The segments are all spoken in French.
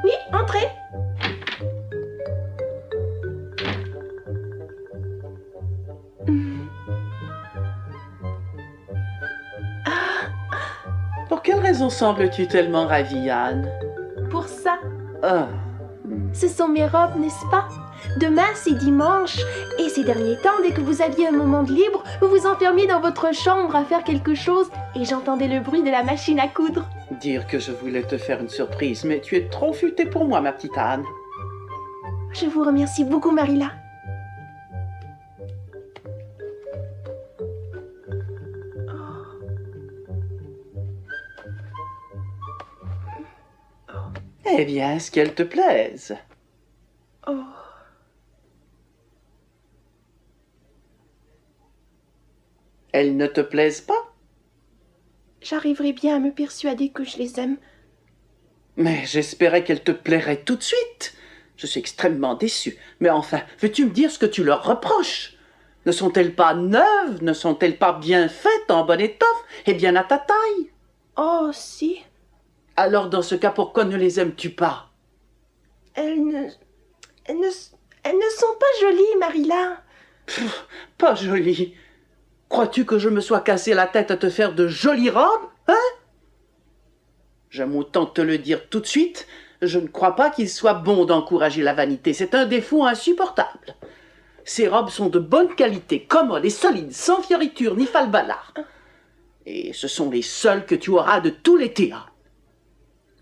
Oui, entrez. Pour quelle raison sembles-tu tellement ravie, Anne? Pour ça, Ah, ce sont mes robes, n'est-ce pas? Demain, c'est dimanche, et ces derniers temps, dès que vous aviez un moment de libre, vous vous enfermiez dans votre chambre à faire quelque chose, et j'entendais le bruit de la machine à coudre. dire que je voulais te faire une surprise, mais tu es trop futée pour moi, ma petite Anne. Je vous remercie beaucoup, Marilla. Eh bien, est-ce qu'elle te plaise? Oh. Elles ne te plaisent pas? J'arriverai bien à me persuader que je les aime. Mais j'espérais qu'elles te plairaient tout de suite. Je suis extrêmement déçu. Mais enfin, veux-tu me dire ce que tu leur reproches? Ne sont-elles pas neuves? Ne sont-elles pas bien faites, en bonne étoffe et bien à ta taille? Oh, si. Alors, dans ce cas, pourquoi ne les aimes-tu pas? Elles ne sont pas jolies, Marilla. Pas jolies. Crois-tu que je me sois cassé la tête à te faire de jolies robes, hein? J'aime autant te le dire tout de suite, je ne crois pas qu'il soit bon d'encourager la vanité. C'est un défaut insupportable. Ces robes sont de bonne qualité, commodes et solides, sans fioritures ni falbalas. Et ce sont les seules que tu auras de tout l'été.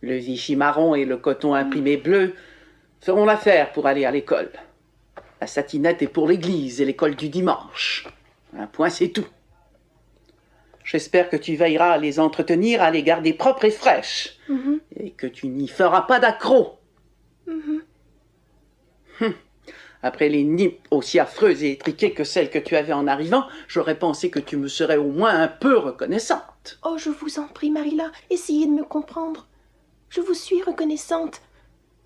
Le Vichy marron et le coton imprimé bleu feront l'affaire pour aller à l'école. La satinette est pour l'église et l'école du dimanche. Un point, c'est tout. J'espère que tu veilleras à les entretenir, à les garder propres et fraîches, et que tu n'y feras pas d'accroc. Après les nippes aussi affreuses et étriquées que celles que tu avais en arrivant, j'aurais pensé que tu me serais au moins un peu reconnaissante. Oh, je vous en prie, Marilla, essayez de me comprendre. Je vous suis reconnaissante,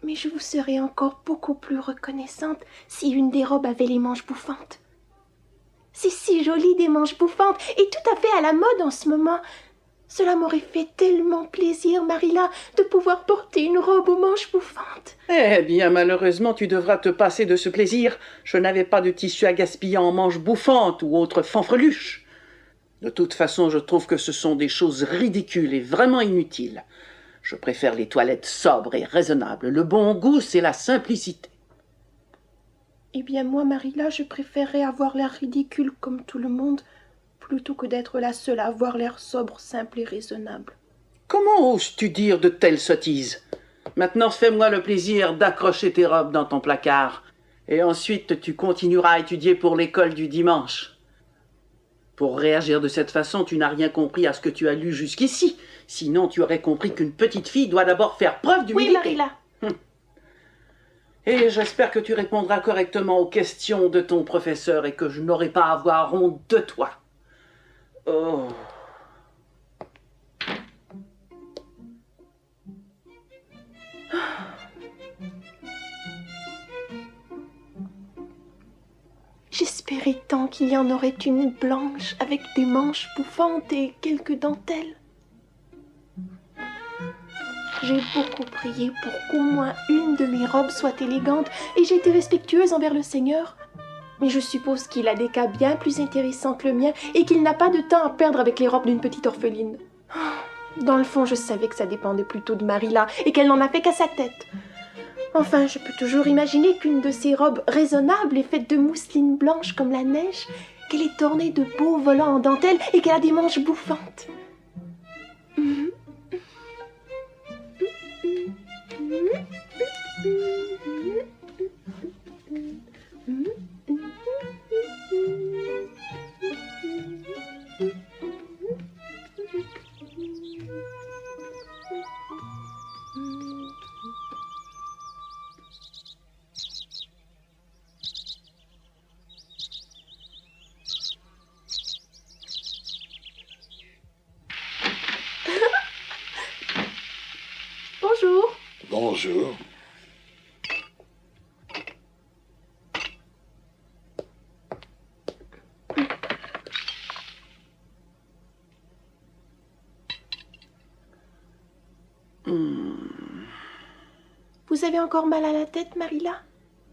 mais je vous serais encore beaucoup plus reconnaissante si une des robes avait les manches bouffantes. C'est si joli des manches bouffantes et tout à fait à la mode en ce moment. Cela m'aurait fait tellement plaisir, Marilla, de pouvoir porter une robe aux manches bouffantes. Eh bien, malheureusement, tu devras te passer de ce plaisir. Je n'avais pas de tissu à gaspiller en manches bouffantes ou autres fanfreluches. De toute façon, je trouve que ce sont des choses ridicules et vraiment inutiles. Je préfère les toilettes sobres et raisonnables. Le bon goût, c'est la simplicité. Eh bien, moi, Marilla, je préférerais avoir l'air ridicule comme tout le monde, plutôt que d'être la seule à avoir l'air sobre, simple et raisonnable. Comment oses-tu dire de telles sottises? Maintenant, fais-moi le plaisir d'accrocher tes robes dans ton placard, et ensuite tu continueras à étudier pour l'école du dimanche. Pour réagir de cette façon, tu n'as rien compris à ce que tu as lu jusqu'ici. Sinon, tu aurais compris qu'une petite fille doit d'abord faire preuve d'humilité. Oui, Marilla. Et j'espère que tu répondras correctement aux questions de ton professeur et que je n'aurai pas à avoir honte de toi. Oh. J'espérais tant qu'il y en aurait une blanche avec des manches bouffantes et quelques dentelles. J'ai beaucoup prié pour qu'au moins une de mes robes soit élégante et j'ai été respectueuse envers le Seigneur. Mais je suppose qu'il a des cas bien plus intéressants que le mien et qu'il n'a pas de temps à perdre avec les robes d'une petite orpheline. Dans le fond, je savais que ça dépendait plutôt de Marilla et qu'elle n'en a fait qu'à sa tête. Enfin, je peux toujours imaginer qu'une de ces robes raisonnables est faite de mousseline blanche comme la neige, qu'elle est ornée de beaux volants en dentelle et qu'elle a des manches bouffantes. Bonjour. Bonjour. Vous avez encore mal à la tête, Marilla?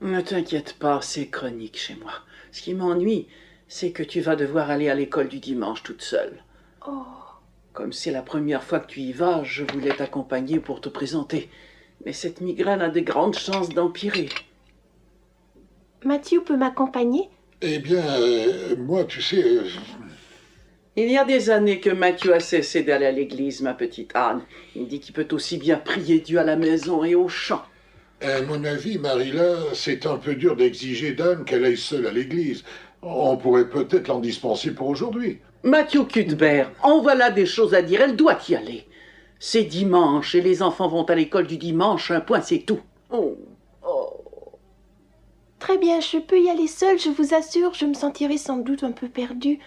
Ne t'inquiète pas, c'est chronique chez moi. Ce qui m'ennuie, c'est que tu vas devoir aller à l'école du dimanche toute seule. Oh. Comme c'est la première fois que tu y vas, je voulais t'accompagner pour te présenter. Mais cette migraine a de grandes chances d'empirer. Matthew peut m'accompagner? Eh bien, moi, tu sais... Il y a des années que Matthew a cessé d'aller à l'église, ma petite Anne. Il dit qu'il peut aussi bien prier Dieu à la maison et au champ. À mon avis, Marilla, c'est un peu dur d'exiger d'Anne qu'elle aille seule à l'église. On pourrait peut-être l'en dispenser pour aujourd'hui. Matthew Cuthbert, en voilà des choses à dire, elle doit y aller. C'est dimanche et les enfants vont à l'école du dimanche, un point c'est tout. Oh. Très bien, je peux y aller seule, je vous assure, je me sentirai sans doute un peu perdue.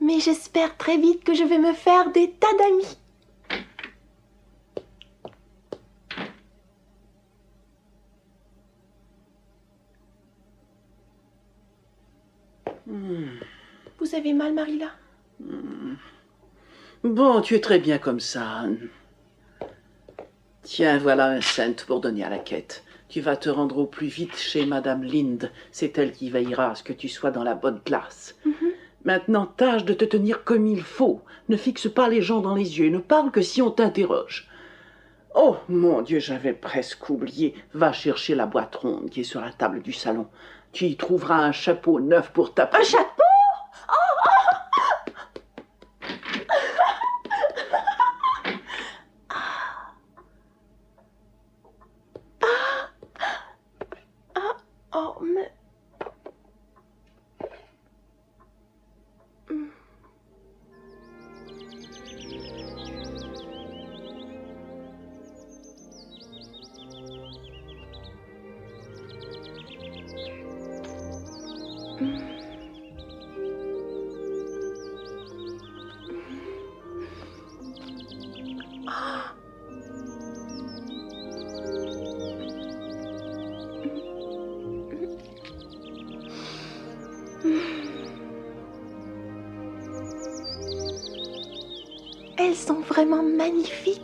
Mais j'espère très vite que je vais me faire des tas d'amis. Vous avez mal, Marilla? Bon, tu es très bien comme ça, Anne. Tiens, voilà un cent pour donner à la quête. Tu vas te rendre au plus vite chez Madame Lind. C'est elle qui veillera à ce que tu sois dans la bonne classe. Maintenant, tâche de te tenir comme il faut. Ne fixe pas les gens dans les yeux et ne parle que si on t'interroge. Oh, mon Dieu, j'avais presque oublié. Va chercher la boîte ronde qui est sur la table du salon. Tu y trouveras un chapeau neuf pour ta... Un chapeau? Oh, mais... Elles sont vraiment magnifiques.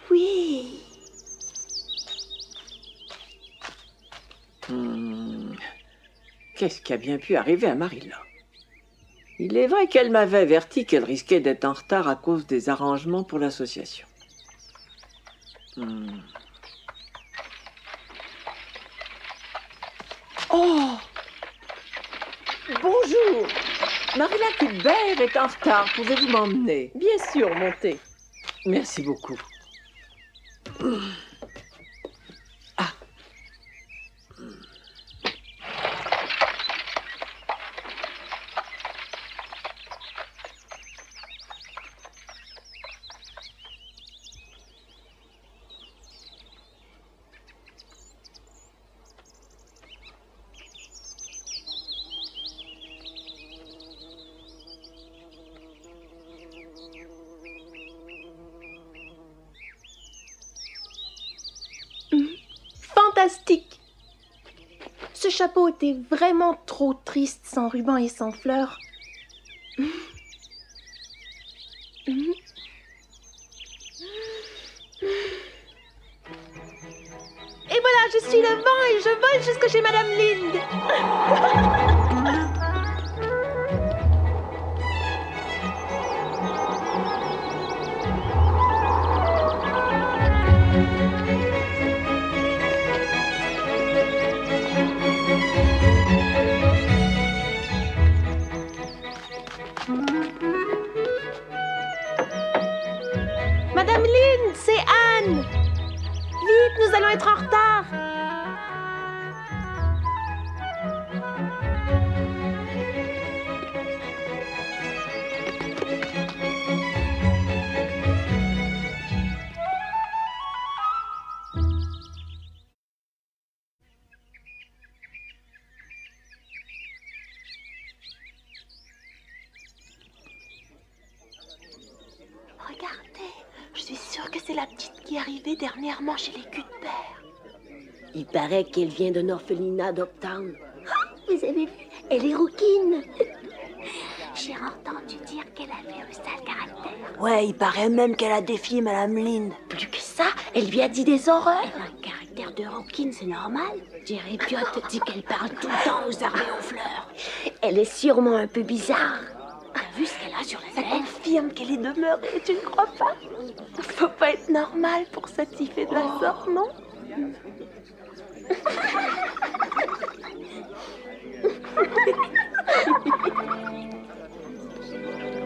Oui. Qu'est-ce qui a bien pu arriver à Marilla? Il est vrai qu'elle m'avait averti qu'elle risquait d'être en retard à cause des arrangements pour l'association. Oh! Bonjour! Marilla Cuthbert est en retard. Pouvez-vous m'emmener? Bien sûr, montez. Merci beaucoup. Ah! Fantastique! Ce chapeau était vraiment trop triste sans ruban et sans fleurs. Et voilà, je suis le vent et je vole jusque chez Madame Lind. Madame Lind, c'est Anne. Vite, nous allons être en retard. la petite qui est arrivée dernièrement chez les Cuthbert. Il paraît qu'elle vient d'un orphelinat d'Uptown. Vous avez vu? Elle est rouquine. J'ai entendu dire qu'elle avait un sale caractère. Ouais, il paraît même qu'elle a défié Madame Lynn. Plus que ça, elle lui a dit des horreurs. Elle a un caractère de rouquine, c'est normal. Jerry Piot dit qu'elle parle tout le temps aux arbres et aux fleurs. Elle est sûrement un peu bizarre. T'as vu ce qu'elle a sur la Ça tête? confirme qu'elle est demeurée, tu ne crois pas? Faut pas être normal pour s'attifer de la sorte, non?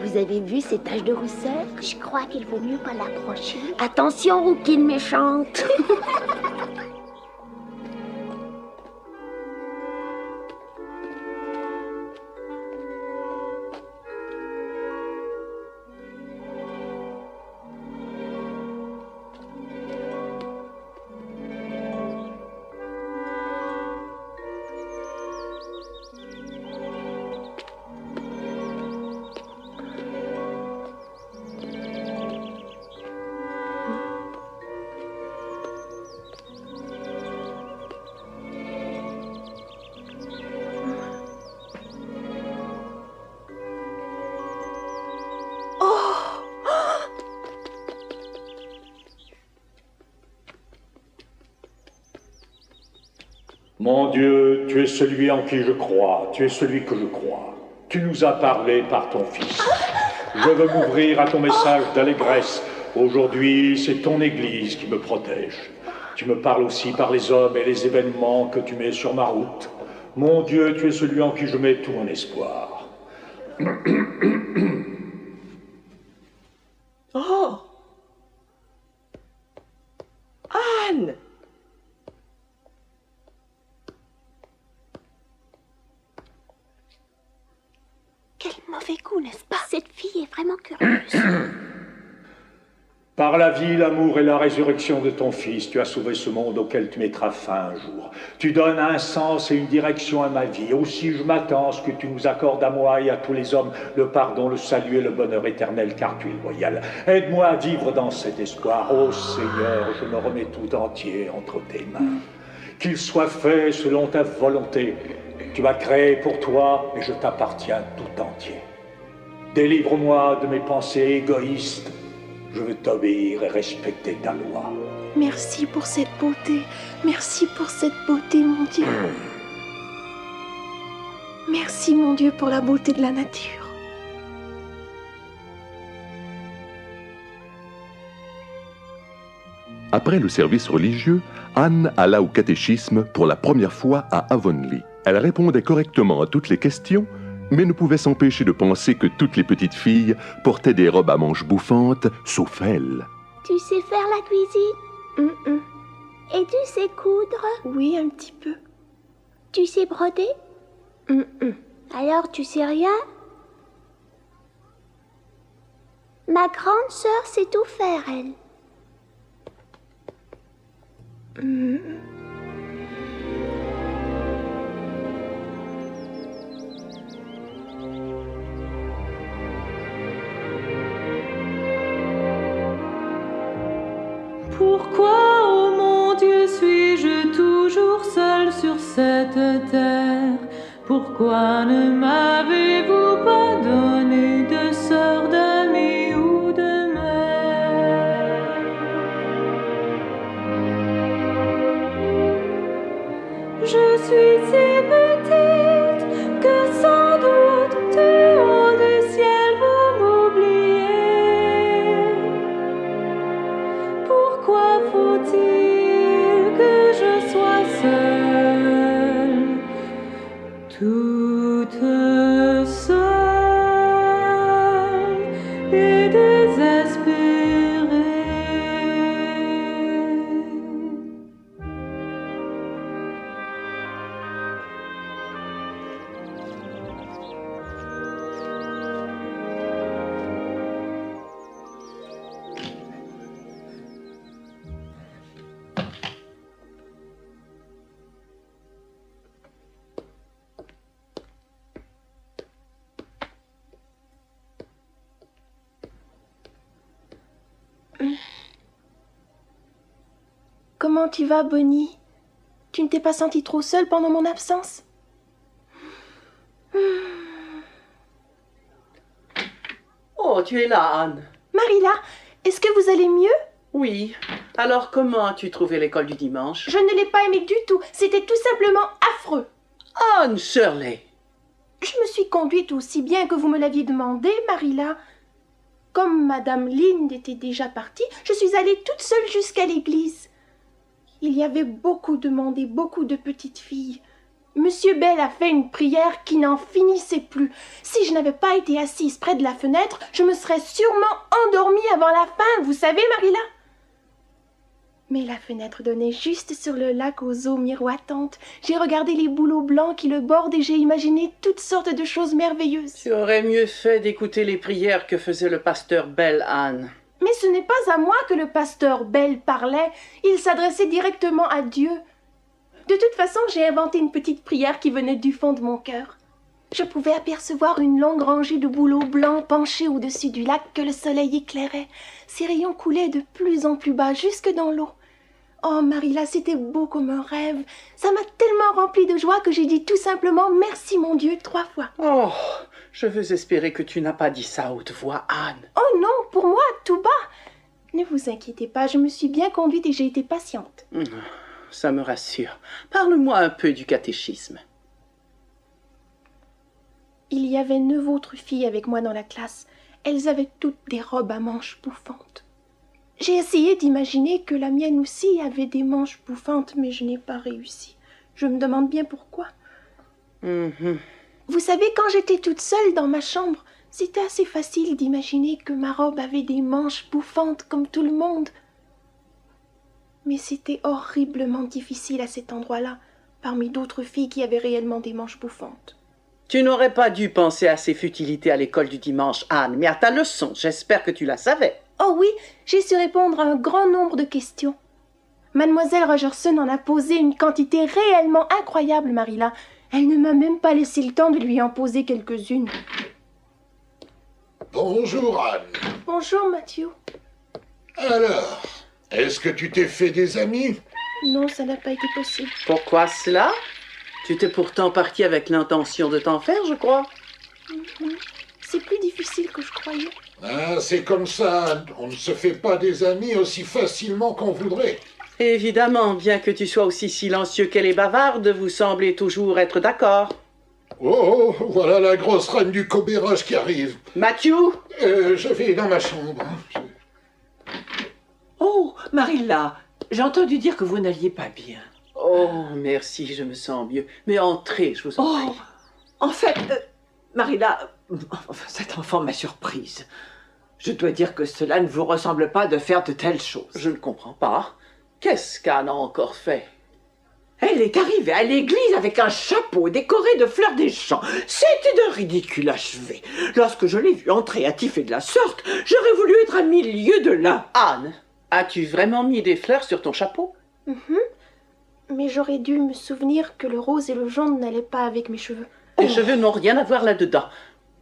Vous avez vu ces taches de rousseur? Je crois qu'il vaut mieux pas l'approcher. Attention, rouquine méchante. Mon Dieu, tu es celui en qui je crois, tu es celui que je crois. Tu nous as parlé par ton Fils. Je veux m'ouvrir à ton message d'allégresse. Aujourd'hui, c'est ton Église qui me protège. Tu me parles aussi par les hommes et les événements que tu mets sur ma route. Mon Dieu, tu es celui en qui je mets tout mon espoir. Oh! Anne! Quel mauvais goût, n'est-ce pas? Cette fille est vraiment curieuse. Par la vie, l'amour et la résurrection de ton Fils, tu as sauvé ce monde auquel tu mettras fin un jour. Tu donnes un sens et une direction à ma vie. Aussi, je m'attends à ce que tu nous accordes à moi et à tous les hommes le pardon, le salut et le bonheur éternel, car tu es loyal. Aide-moi à vivre dans cet espoir. Ô Seigneur, je me remets tout entier entre tes mains. Qu'il soit fait selon ta volonté. Tu m'as créé pour toi et je t'appartiens tout entier. Délivre-moi de mes pensées égoïstes. Je veux t'obéir et respecter ta loi. Merci pour cette beauté. Merci pour cette beauté, mon Dieu. Merci, mon Dieu, pour la beauté de la nature. Après le service religieux, Anne alla au catéchisme pour la première fois à Avonlea. Elle répondait correctement à toutes les questions, mais ne pouvait s'empêcher de penser que toutes les petites filles portaient des robes à manches bouffantes, sauf elle. Tu sais faire la cuisine? Et tu sais coudre? Oui, un petit peu. Tu sais broder? Alors tu sais rien? Ma grande sœur sait tout faire, elle. Pourquoi, ô mon Dieu, suis-je toujours seul sur cette terre? Pourquoi ne m'avez-vous pas donné de sœur, d'amis ou de mère? Je suis si petite que sans doute du haut du ciel vous m'oubliez. Pourquoi faut-il que je sois seule, toute seule et désespérée? Comment tu vas, Bonnie? Tu ne t'es pas sentie trop seule pendant mon absence? Oh, tu es là, Anne. Marilla, est-ce que vous allez mieux? Oui. Alors, comment as-tu trouvé l'école du dimanche? Je ne l'ai pas aimée du tout. C'était tout simplement affreux. Anne Shirley! Je me suis conduite aussi bien que vous me l'aviez demandé, Marilla. Comme Madame Lynde était déjà partie, je suis allée toute seule jusqu'à l'église. Il y avait beaucoup de monde et beaucoup de petites filles. Monsieur Bell a fait une prière qui n'en finissait plus. Si je n'avais pas été assise près de la fenêtre, je me serais sûrement endormie avant la fin, vous savez, Marilla. Mais la fenêtre donnait juste sur le lac aux eaux miroitantes. J'ai regardé les bouleaux blancs qui le bordent et j'ai imaginé toutes sortes de choses merveilleuses. Tu aurais mieux fait d'écouter les prières que faisait le pasteur Bell, Anne. Mais ce n'est pas à moi que le pasteur Bell parlait. Il s'adressait directement à Dieu. De toute façon, j'ai inventé une petite prière qui venait du fond de mon cœur. Je pouvais apercevoir une longue rangée de bouleaux blancs penchés au-dessus du lac que le soleil éclairait. Ces rayons coulaient de plus en plus bas jusque dans l'eau. Oh, Marilla, c'était beau comme un rêve. Ça m'a tellement rempli de joie que j'ai dit tout simplement « Merci, mon Dieu » 3 fois. Oh, je veux espérer que tu n'as pas dit ça à haute voix, Anne. Oh non, pour moi, tout bas. Ne vous inquiétez pas, je me suis bien conduite et j'ai été patiente. Ça me rassure. Parle-moi un peu du catéchisme. Il y avait 9 autres filles avec moi dans la classe. Elles avaient toutes des robes à manches bouffantes. J'ai essayé d'imaginer que la mienne aussi avait des manches bouffantes, mais je n'ai pas réussi. Je me demande bien pourquoi. Vous savez, quand j'étais toute seule dans ma chambre, c'était assez facile d'imaginer que ma robe avait des manches bouffantes comme tout le monde. Mais c'était horriblement difficile à cet endroit-là, parmi d'autres filles qui avaient réellement des manches bouffantes. Tu n'aurais pas dû penser à ces futilités à l'école du dimanche, Anne, mais à ta leçon. J'espère que tu la savais. Oh oui, j'ai su répondre à un grand nombre de questions. Mademoiselle Rogerson en a posé une quantité réellement incroyable, Marilla. Elle ne m'a même pas laissé le temps de lui en poser quelques-unes. Bonjour, Anne. Bonjour, Mathieu. Alors, est-ce que tu t'es fait des amis? Non, ça n'a pas été possible. Pourquoi cela? Tu t'es pourtant parti avec l'intention de t'en faire, je crois. C'est plus difficile que je croyais. Ah, c'est comme ça, Anne. On ne se fait pas des amis aussi facilement qu'on voudrait. Évidemment, bien que tu sois aussi silencieux qu'elle est bavarde, vous semblez toujours être d'accord. Oh, voilà la grosse reine du commérage qui arrive. Matthew? Je vais dans ma chambre. Oh, Marilla, j'ai entendu dire que vous n'alliez pas bien. Oh, merci, je me sens mieux. Mais entrez, je vous en prie. En fait, Marilla, cet enfant m'a surprise. Je dois dire que cela ne vous ressemble pas de faire de telles choses. Je ne comprends pas. Qu'est-ce qu'Anne a encore fait? Elle est arrivée à l'église avec un chapeau décoré de fleurs des champs. C'était d'un ridicule achevé. Lorsque je l'ai vue entrer attifée de la sorte, j'aurais voulu être à 1000 lieues de là. Anne, as-tu vraiment mis des fleurs sur ton chapeau? Mais j'aurais dû me souvenir que le rose et le jaune n'allaient pas avec mes cheveux. Les cheveux n'ont rien à voir là-dedans.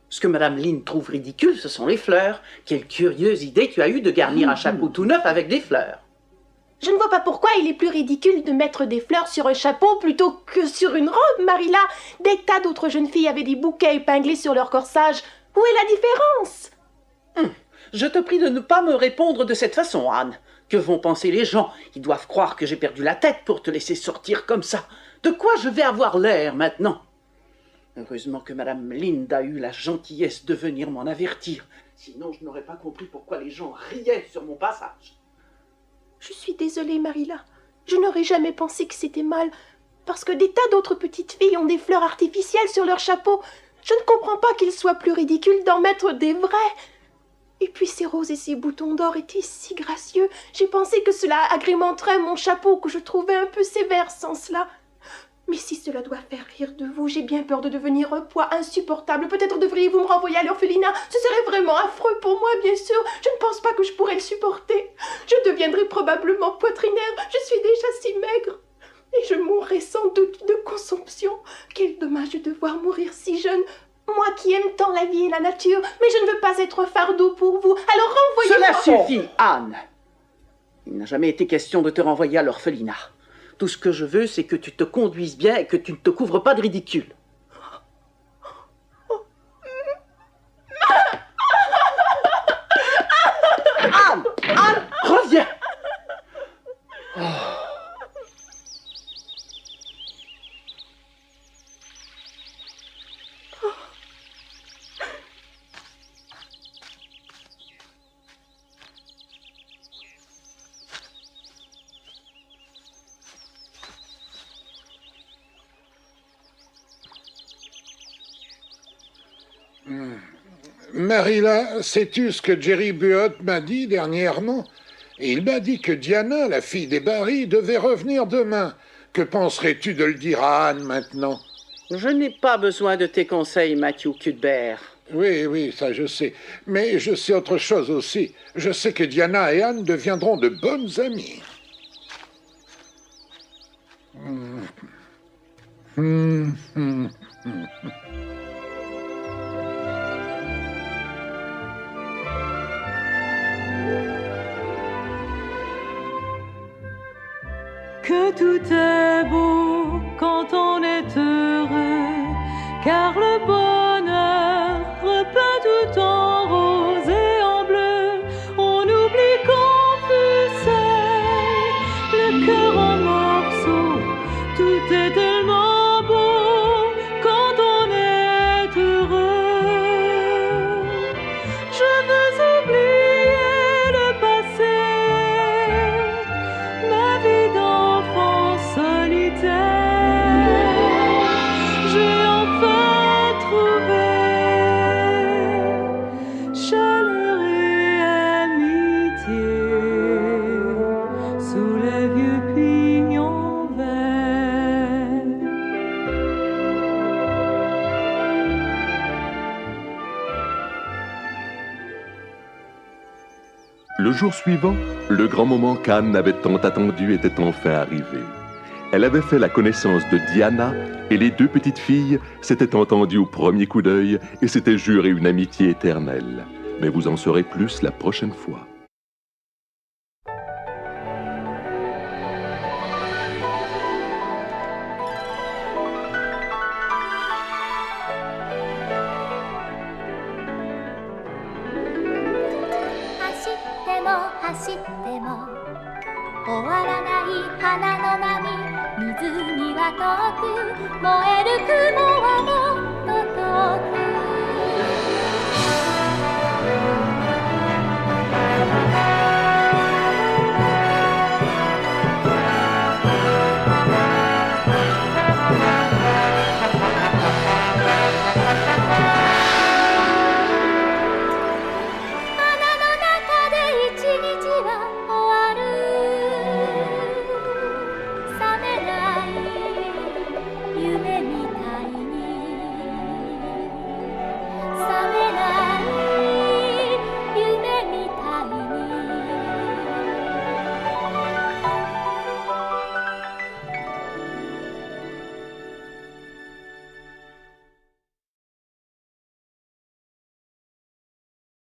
Ce que Madame Lynde trouve ridicule, ce sont les fleurs. Quelle curieuse idée tu as eue de garnir un chapeau tout neuf avec des fleurs. Je ne vois pas pourquoi il est plus ridicule de mettre des fleurs sur un chapeau plutôt que sur une robe, Marilla. Des tas d'autres jeunes filles avaient des bouquets épinglés sur leur corsage. Où est la différence? Je te prie de ne pas me répondre de cette façon, Anne. Que vont penser les gens? Ils doivent croire que j'ai perdu la tête pour te laisser sortir comme ça. De quoi je vais avoir l'air maintenant? Heureusement que Madame Lynde a eu la gentillesse de venir m'en avertir. Sinon, je n'aurais pas compris pourquoi les gens riaient sur mon passage. Je suis désolée, Marilla. Je n'aurais jamais pensé que c'était mal, parce que des tas d'autres petites filles ont des fleurs artificielles sur leur chapeau. Je ne comprends pas qu'il soit plus ridicule d'en mettre des vraies. Et puis ces roses et ces boutons d'or étaient si gracieux. J'ai pensé que cela agrémenterait mon chapeau, que je trouvais un peu sévère sans cela. Mais si cela doit faire rire de vous, j'ai bien peur de devenir un poids insupportable. Peut-être devriez-vous me renvoyer à l'orphelinat. Ce serait vraiment affreux pour moi, bien sûr. Je ne pense pas que je pourrais le supporter. Je deviendrai probablement poitrinaire. Je suis déjà si maigre. Et je mourrai sans doute de consomption. Quel dommage de devoir mourir si jeune. Moi qui aime tant la vie et la nature. Mais je ne veux pas être un fardeau pour vous. Alors renvoyez-moi. Cela suffit, Anne. Il n'a jamais été question de te renvoyer à l'orphelinat. Tout ce que je veux, c'est que tu te conduises bien et que tu ne te couvres pas de ridicule. Anne! Anne! Reviens! Oh. Marilla, sais-tu ce que Jerry Buot m'a dit dernièrement? Il m'a dit que Diana, la fille des Barry, devait revenir demain. Que penserais-tu de le dire à Anne maintenant? Je n'ai pas besoin de tes conseils, Matthew Cuthbert. Oui, ça je sais. Mais je sais autre chose aussi. Je sais que Diana et Anne deviendront de bonnes amies. Que tout est beau quand on est heureux, car le bonheur repeint tout en rose et en bleu. On oublie qu'on fut seul, le cœur en morceaux, tout est tellement beau quand on est heureux. Je veux oublier le passé, ma vie d'enfant solitaire. J'ai enfin trouvé chaleur et amitié sous les vieux pignons verts. Le jour suivant, le grand moment qu'Anne avait tant attendu était enfin arrivé. Elle avait fait la connaissance de Diana et les deux petites filles s'étaient entendues au premier coup d'œil et s'étaient juré une amitié éternelle. Mais vous en saurez plus la prochaine fois.「水には遠く燃える雲はもっと遠く」